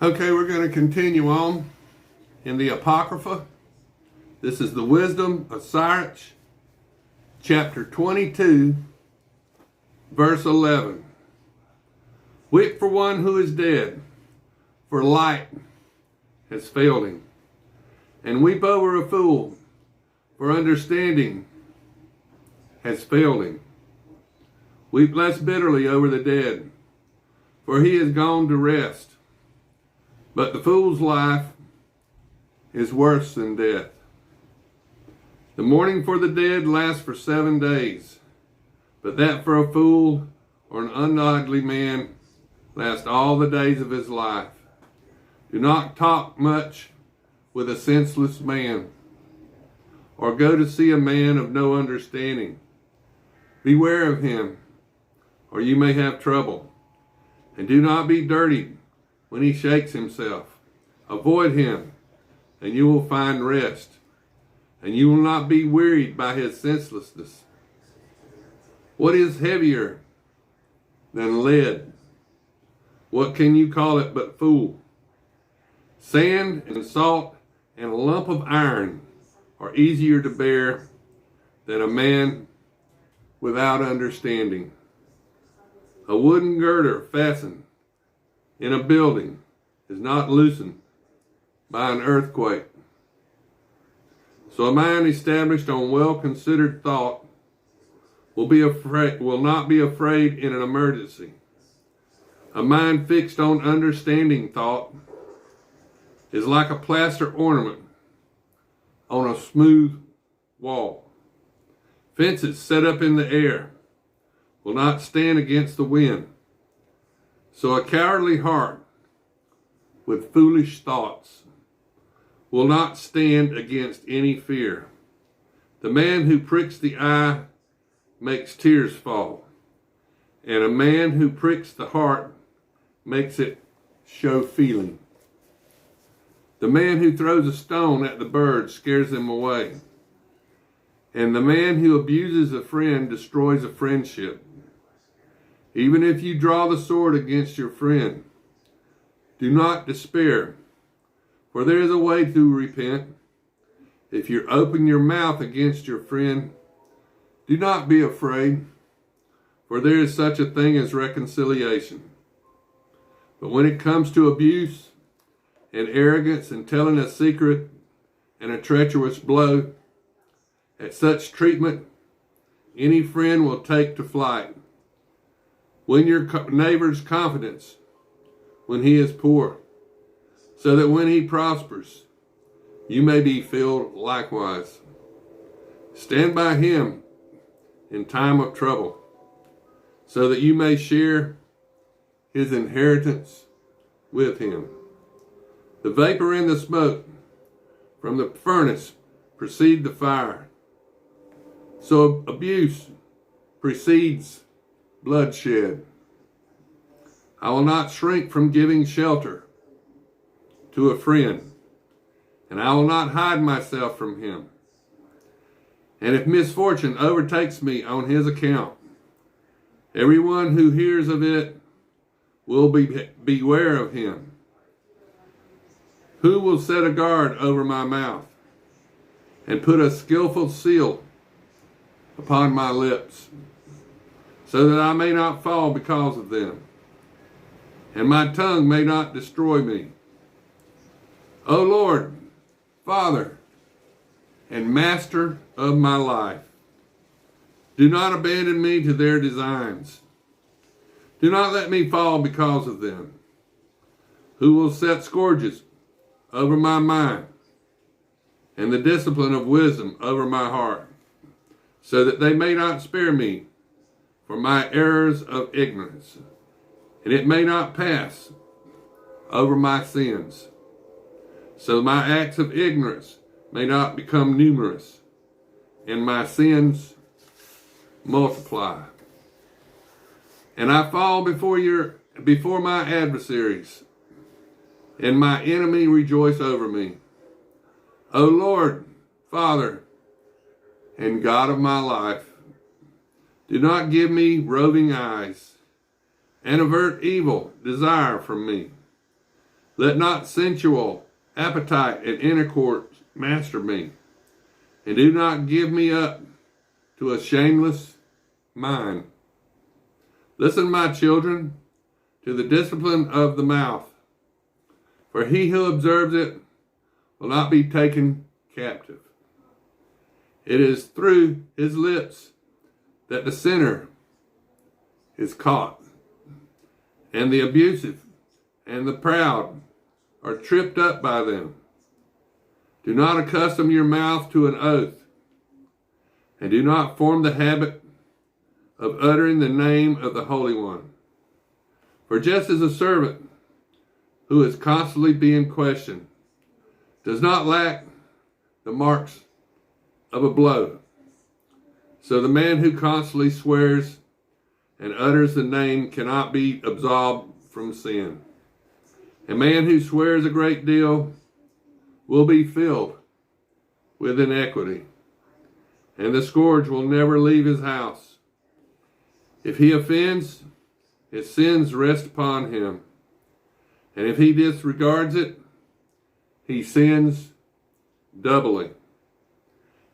Okay, we're going to continue on in the Apocrypha. This is the Wisdom of Sirach, chapter 22, verse 11. Weep for one who is dead, for light has failed him. And weep over a fool, for understanding has failed him. Weep less bitterly over the dead, for he is gone to rest. But the fool's life is worse than death. The mourning for the dead lasts for 7 days, but that for a fool or an ungodly man lasts all the days of his life. Do not talk much with a senseless man, or go to see a man of no understanding. Beware of him, or you may have trouble, and do not be dirtied when he shakes himself. Avoid him, and you will find rest, and you will not be wearied by his senselessness. What is heavier than lead? What can you call it but fool? Sand and salt and a lump of iron are easier to bear than a man without understanding. A wooden girder fastened in a building is not loosened by an earthquake. So a mind established on well-considered thought will not be afraid in an emergency. A mind fixed on understanding thought is like a plaster ornament on a smooth wall. Fences set up in the air will not stand against the wind. So a cowardly heart with foolish thoughts will not stand against any fear. The man who pricks the eye makes tears fall, and a man who pricks the heart makes it show feeling. The man who throws a stone at the bird scares them away, and the man who abuses a friend destroys a friendship. Even if you draw the sword against your friend, do not despair, for there is a way to repent. If you open your mouth against your friend, do not be afraid, for there is such a thing as reconciliation. But when it comes to abuse and arrogance and telling a secret and a treacherous blow, at such treatment, any friend will take to flight. Win your neighbor's confidence when he is poor, so that when he prospers, you may be filled likewise. Stand by him in time of trouble, so that you may share his inheritance with him. The vapor and the smoke from the furnace precede the fire, so abuse precedes bloodshed. I will not shrink from giving shelter to a friend, and I will not hide myself from him. And if misfortune overtakes me on his account, everyone who hears of it will beware of him. Who will set a guard over my mouth and put a skillful seal upon my lips, so that I may not fall because of them, and my tongue may not destroy me? O Lord, Father, and Master of my life, do not abandon me to their designs. Do not let me fall because of them. Who will set scourges over my mind, and the discipline of wisdom over my heart, so that they may not spare me for my errors of ignorance, and it may not pass over my sins, so my acts of ignorance may not become numerous, and my sins multiply. And I fall before my adversaries, and my enemy rejoice over me. O Lord, Father, and God of my life, do not give me roving eyes, and avert evil desire from me. Let not sensual appetite and intercourse master me, and do not give me up to a shameless mind. Listen, my children, to the discipline of the mouth, for he who observes it will not be taken captive. It is through his lips that the sinner is caught, and the abusive and the proud are tripped up by them. Do not accustom your mouth to an oath, and do not form the habit of uttering the name of the Holy One. For just as a servant who is constantly being questioned does not lack the marks of a blow, so the man who constantly swears and utters the name cannot be absolved from sin. A man who swears a great deal will be filled with iniquity, and the scourge will never leave his house. If he offends, his sins rest upon him, and if he disregards it, he sins doubly.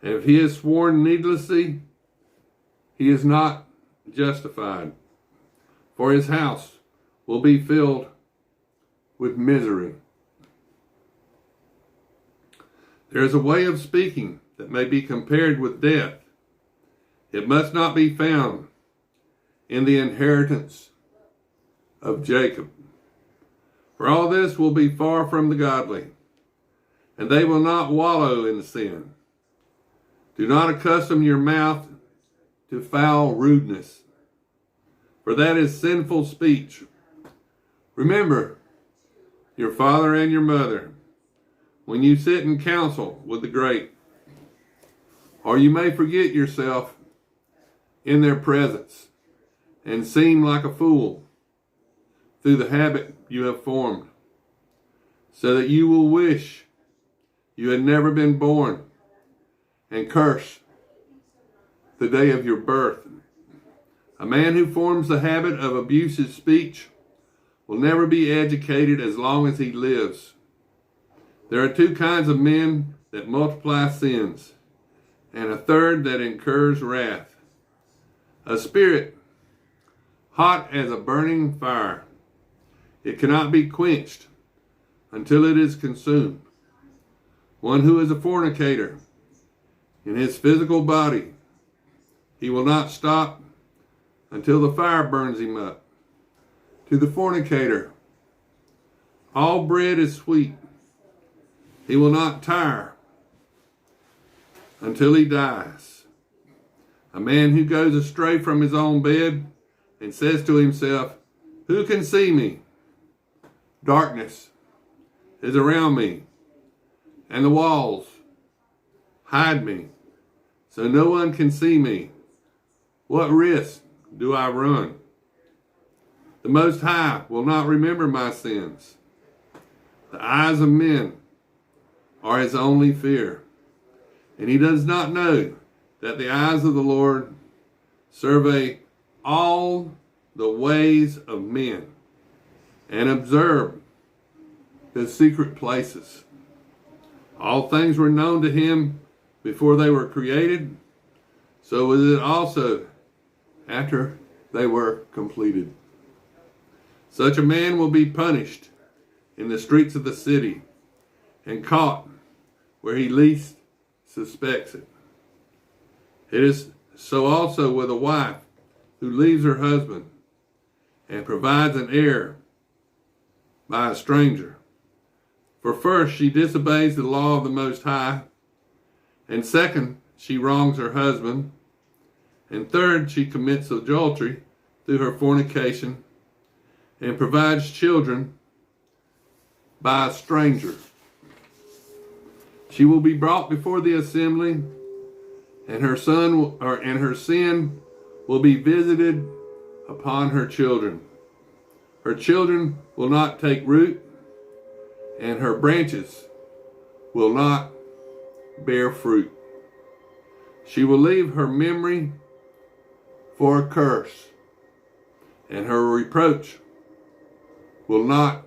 And if he has sworn needlessly, he is not justified, for his house will be filled with misery. There is a way of speaking that may be compared with death. It must not be found in the inheritance of Jacob. For all this will be far from the godly, and they will not wallow in sin. Do not accustom your mouth to foul rudeness, for that is sinful speech. Remember your father and your mother when you sit in council with the great, or you may forget yourself in their presence and seem like a fool through the habit you have formed, so that you will wish you had never been born and curse the day of your birth. A man who forms the habit of abusive speech will never be educated as long as he lives. There are two kinds of men that multiply sins, and a third that incurs wrath. A spirit hot as a burning fire. It cannot be quenched until it is consumed. One who is a fornicator in his physical body, he will not stop until the fire burns him up. To the fornicator, all bread is sweet. He will not tire until he dies. A man who goes astray from his own bed and says to himself, "Who can see me?" Darkness is around me, and the walls hide me, so no one can see me. What risk do I run? The Most High will not remember my sins. The eyes of men are his only fear, and he does not know that the eyes of the Lord survey all the ways of men and observe the secret places. All things were known to him before they were created, so was it also after they were completed. Such a man will be punished in the streets of the city and caught where he least suspects it. It is so also with a wife who leaves her husband and provides an heir by a stranger. For first, she disobeys the law of the Most High, and second, she wrongs her husband, and third, she commits adultery through her fornication and provides children by a stranger. She will be brought before the assembly, and her sin will be visited upon her children. Her children will not take root, and her branches will not bear fruit. She will leave her memory for a curse, and her reproach will not